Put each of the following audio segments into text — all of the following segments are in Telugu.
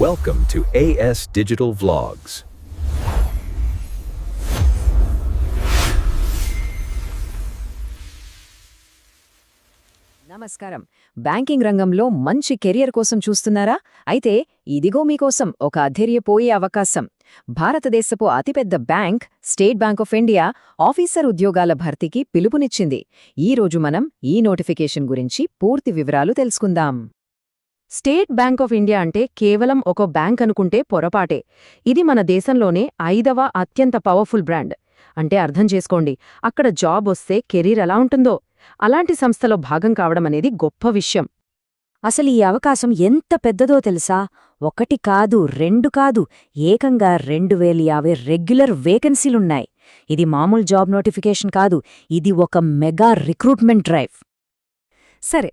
Welcome to AS Digital Vlogs. నమస్కారం. బ్యాంకింగ్ రంగంలో మంచి కెరియర్ కోసం చూస్తున్నారా? అయితే ఇదిగో మీకోసం ఒక అధైర్యపోయే అవకాశం. భారతదేశపు అతిపెద్ద bank state bank of India officer ఉద్యోగాల భర్తీకి పిలుపునిచ్చింది. ఈరోజు మనం ఈ నోటిఫికేషన్ గురించి పూర్తి వివరాలు తెలుసుకుందాం. స్టేట్ బ్యాంక్ ఆఫ్ ఇండియా అంటే కేవలం ఒక బ్యాంక్ అనుకుంటే పొరపాటే. ఇది మన దేశంలోనే 5వ అత్యంత పవర్ఫుల్ బ్రాండ్. అంటే అర్థం చేసుకోండి, అక్కడ జాబ్ వస్తే కెరీర్ ఎలా ఉంటుందో. అలాంటి సంస్థలో భాగం కావడం అనేది గొప్ప విషయం. అసలు ఈ అవకాశం ఎంత పెద్దదో తెలుసా? 1 కాదు, 2 కాదు, ఏకంగా 2050 రెగ్యులర్ వేకెన్సీలున్నాయి. ఇది మామూలు జాబ్ నోటిఫికేషన్ కాదు, ఇది ఒక మెగా రిక్రూట్మెంట్ డ్రైవ్. సరే,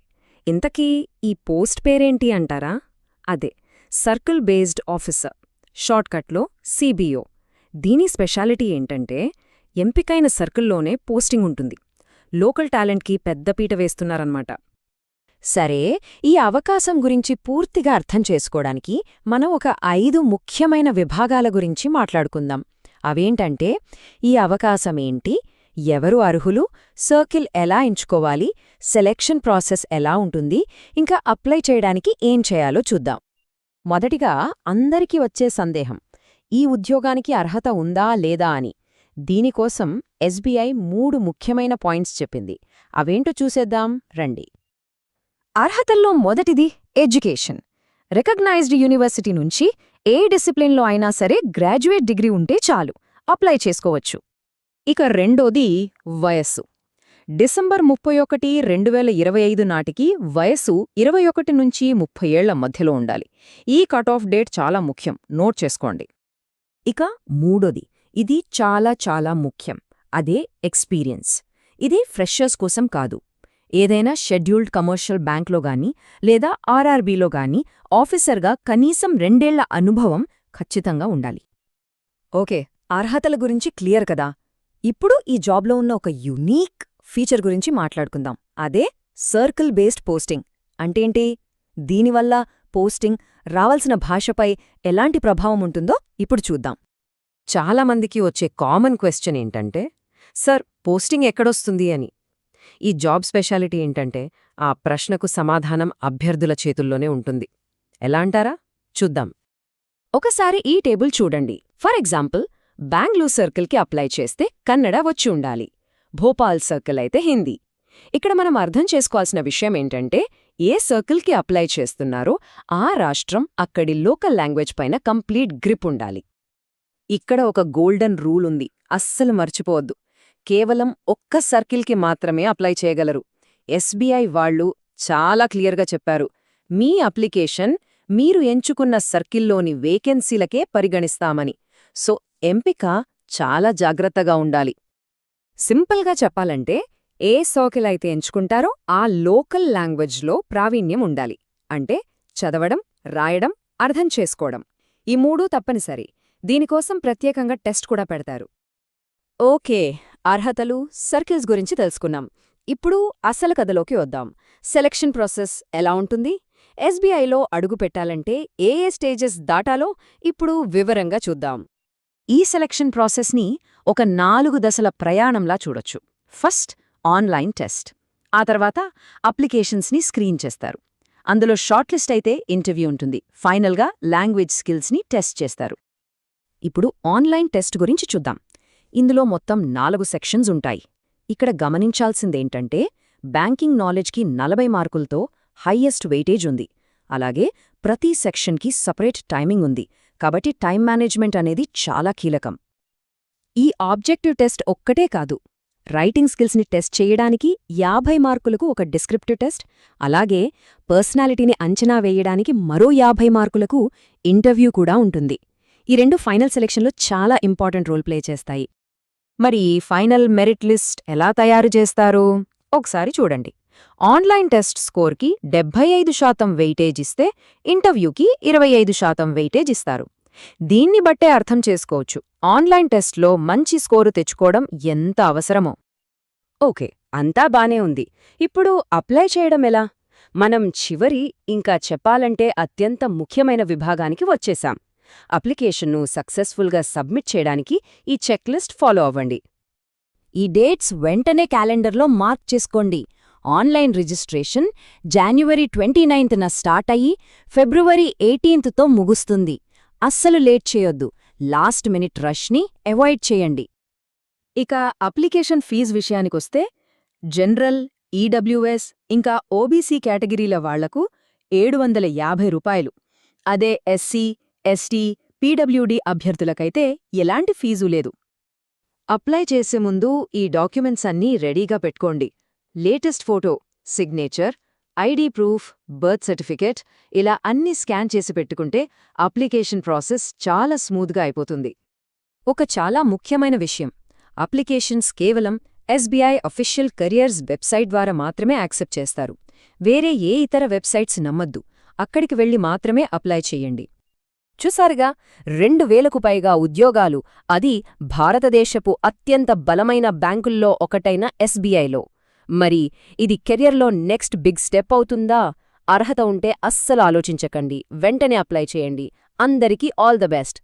ఇంతకీ ఈ పోస్ట్ పేరేంటి అంటారా? అదే సర్కిల్ బేస్డ్ ఆఫీసర్, షార్ట్కట్లో సిబిఓ. దీని స్పెషాలిటీ ఏంటంటే ఎంపికైన సర్కిల్లోనే పోస్టింగ్ ఉంటుంది. లోకల్ టాలెంట్కి పెద్దపీట వేస్తున్నారన్నమాట. సరే, ఈ అవకాశం గురించి పూర్తిగా అర్థం చేసుకోవడానికి మనం ఒక 5 ముఖ్యమైన విభాగాల గురించి మాట్లాడుకుందాం. అవేంటంటే ఈ అవకాశమేంటి, ఎవరు అర్హులు, సర్కిల్ ఎలా ఎంచుకోవాలి, సెలెక్షన్ ప్రాసెస్ ఎలా ఉంటుంది, ఇంకా అప్లై చేయడానికి ఏం చేయాలో చూద్దాం. మొదటిగా అందరికీ వచ్చే సందేహం, ఈ ఉద్యోగానికి అర్హత ఉందా లేదా అని. దీనికోసం ఎస్బీఐ 3 ముఖ్యమైన పాయింట్స్ చెప్పింది. అవేంటో చూసేద్దాం రండి. అర్హతల్లో మొదటిది ఎడ్యుకేషన్. రికగ్నైజ్డ్ యూనివర్సిటీ నుంచి ఏ డిసిప్లిన్లో అయినా సరే గ్రాడ్యుయేట్ డిగ్రీ ఉంటే చాలు, అప్లై చేసుకోవచ్చు. ఇక రెండోది వయస్సు. డిసెంబర్ 31, 2025 నాటికి వయస్సు 21 నుంచి 30 ఏళ్ల మధ్యలో ఉండాలి. ఈ కట్ ఆఫ్ డేట్ చాలా ముఖ్యం, నోట్ చేసుకోండి. ఇక మూడోది, ఇది చాలా చాలా ముఖ్యం, అదే ఎక్స్పీరియన్స్. ఇది ఫ్రెషర్స్ కోసం కాదు. ఏదైనా షెడ్యూల్డ్ కమర్షియల్ బ్యాంక్లో గానీ లేదా ఆర్ఆర్బీలో గానీ ఆఫీసర్గా కనీసం 2 ఏళ్ల అనుభవం ఖచ్చితంగా ఉండాలి. ఓకే, అర్హతల గురించి క్లియర్ కదా. ఇప్పుడు ఈ జాబ్లో ఉన్న ఒక యునీక్ ఫీచర్ గురించి మాట్లాడుకుందాం. అదే సర్కిల్ బేస్డ్ పోస్టింగ్. అంటేంటి? దీనివల్ల పోస్టింగ్ రావాల్సిన భాషపై ఎలాంటి ప్రభావం ఉంటుందో ఇప్పుడు చూద్దాం. చాలామందికి వచ్చే కామన్ క్వశ్చన్ ఏంటంటే, సర్ పోస్టింగ్ ఎక్కడొస్తుంది అని. ఈ జాబ్ స్పెషాలిటీ ఏంటంటే ఆ ప్రశ్నకు సమాధానం అభ్యర్థుల చేతుల్లోనే ఉంటుంది. ఎలా అంటారా? చూద్దాం. ఒకసారి ఈ టేబుల్ చూడండి. ఫర్ ఎగ్జాంపుల్, బెంగళూరు సర్కిల్కి అప్లై చేస్తే కన్నడ వచ్చి ఉండాలి. భోపాల్ సర్కిల్ అయితే హిందీ. ఇక్కడ మనం అర్థం చేసుకోవాల్సిన విషయం ఏంటంటే, ఏ సర్కిల్కి అప్లై చేస్తున్నారో ఆ రాష్ట్రం అక్కడి లోకల్ లాంగ్వేజ్ పైన కంప్లీట్ గ్రిప్ ఉండాలి. ఇక్కడ ఒక గోల్డెన్ రూల్ ఉంది, అస్సలు మర్చిపోవద్దు. కేవలం ఒక్క సర్కిల్కి మాత్రమే అప్లై చేయగలరు. ఎస్బీఐ వాళ్ళు చాలా క్లియర్గా చెప్పారు, మీ అప్లికేషన్ మీరు ఎంచుకున్న సర్కిల్లోని వేకెన్సీలకే పరిగణిస్తామని. సో ఎంపిక చాలా జాగ్రత్తగా ఉండాలి. సింపుల్గా చెప్పాలంటే, ఏ సర్కిల్ అయితే ఎంచుకుంటారో ఆ లోకల్ లాంగ్వేజ్లో ప్రావీణ్యం ఉండాలి. అంటే చదవడం, రాయడం, అర్థం చేసుకోవడం, ఈ 3 తప్పనిసరి. దీనికోసం ప్రత్యేకంగా టెస్ట్ కూడా పెడతారు. ఓకే, అర్హతలు, సర్కిల్స్ గురించి తెలుసుకున్నాం. ఇప్పుడు అసలు కథలోకి వద్దాం. సెలక్షన్ ప్రాసెస్ ఎలా ఉంటుంది? ఎస్బీఐలో అడుగు పెట్టాలంటే ఏ స్టేజెస్ దాటాలో ఇప్పుడు వివరంగా చూద్దాం. ఈ సెలక్షన్ ప్రాసెస్ని ఒక 4 దశల ప్రయాణంలా చూడొచ్చు. ఫస్ట్ ఆన్లైన్ టెస్ట్, ఆ తర్వాత అప్లికేషన్స్ని స్క్రీన్ చేస్తారు. అందులో షార్ట్ లిస్ట్ అయితే ఇంటర్వ్యూ ఉంటుంది. ఫైనల్గా లాంగ్వేజ్ స్కిల్స్ని టెస్ట్ చేస్తారు. ఇప్పుడు ఆన్లైన్ టెస్ట్ గురించి చూద్దాం. ఇందులో మొత్తం 4 సెక్షన్స్ ఉంటాయి. ఇక్కడ గమనించాల్సిందేంటంటే, బ్యాంకింగ్ నాలెడ్జ్కి 40 మార్కులతో హైయెస్ట్ వెయిటేజ్ ఉంది. అలాగే ప్రతి సెక్షన్కి సపరేట్ టైమింగ్ ఉంది. కాబట్టి టైం మేనేజ్మెంట్ అనేది చాలా కీలకం. ఈ ఆబ్జెక్టివ్ టెస్ట్ ఒక్కటే కాదు. రైటింగ్ స్కిల్స్ని టెస్ట్ చేయడానికి 50 మార్కులకు ఒక డిస్క్రిప్టివ్ టెస్ట్, అలాగే పర్సనాలిటీని అంచనా వేయడానికి మరో 50 మార్కులకు ఇంటర్వ్యూ కూడా ఉంటుంది. ఈ 2 ఫైనల్ సెలెక్షన్లో చాలా ఇంపార్టెంట్ రోల్ ప్లే చేస్తాయి. మరి ఫైనల్ మెరిట్ లిస్ట్ ఎలా తయారు చేస్తారు? ఒకసారి చూడండి. ఆన్లైన్ టెస్ట్ స్కోర్కి 75% వెయిటేజ్ ఇస్తే ఇంటర్వ్యూకి 25% వెయిటేజ్ ఇస్తారు. దీన్ని బట్టే అర్థం చేసుకోవచ్చు ఆన్లైన్ టెస్ట్లో మంచి స్కోరు తెచ్చుకోవడం ఎంత అవసరమో. ఓకే, అంతా బానే ఉంది. ఇప్పుడు అప్లై చేయడం ఎలా? మనం చివరి, ఇంకా చెప్పాలంటే అత్యంత ముఖ్యమైన విభాగానికి వచ్చేశాం. అప్లికేషన్ను సక్సెస్ఫుల్గా సబ్మిట్ చేయడానికి ఈ చెక్లిస్ట్ ఫాలో అవ్వండి. ఈ డేట్స్ వెంటనే క్యాలెండర్లో మార్క్ చేసుకోండి. ఆన్లైన్ రిజిస్ట్రేషన్ జాన్యువరి 29న స్టార్ట్ అయ్యి ఫిబ్రవరి 18తో ముగుస్తుంది. అస్సలు లేట్ చేయొద్దు. లాస్ట్ మినిట్ రష్ని అవాయిడ్ చేయండి. ఇక అప్లికేషన్ ఫీజు విషయానికొస్తే జనరల్, ఈడబ్ల్యూఎస్ ఇంకా ఓబీసీ కేటగిరీల వాళ్లకు రూ. 750. అదే ఎస్సీ, ఎస్టీ, పీడబ్ల్యూడీ అభ్యర్థులకైతే ఎలాంటి ఫీజు లేదు. అప్లై చేసే ముందు ఈ డాక్యుమెంట్స్ అన్నీ రెడీగా పెట్టుకోండి. Latest photo, signature, ID proof, birth certificate ఇలా అన్నీ స్కాన్ చేసి పెట్టుకుంటే అప్లికేషన్ ప్రాసెస్ చాలా స్మూత్గా అయిపోతుంది. ఒక చాలా ముఖ్యమైన విషయం, అప్లికేషన్స్ కేవలం ఎస్బీఐ అఫీషియల్ కెరియర్స్ వెబ్సైట్ ద్వారా మాత్రమే యాక్సెప్ట్ చేస్తారు. వేరే ఏ ఇతర వెబ్సైట్స్ నమ్మద్దు. అక్కడికి వెళ్లి మాత్రమే అప్లై చెయ్యండి. చూసారుగా, 2000కు పైగా ఉద్యోగాలు, అది భారతదేశపు అత్యంత బలమైన బ్యాంకుల్లో ఒకటైన ఎస్బీఐలో. మరి ఇది కెరియర్లో నెక్స్ట్ బిగ్ స్టెప్ అవుతుందా? అర్హత ఉంటే అస్సలు ఆలోచించకండి, వెంటనే అప్లై చేయండి. అందరికీ ఆల్ ద బెస్ట్.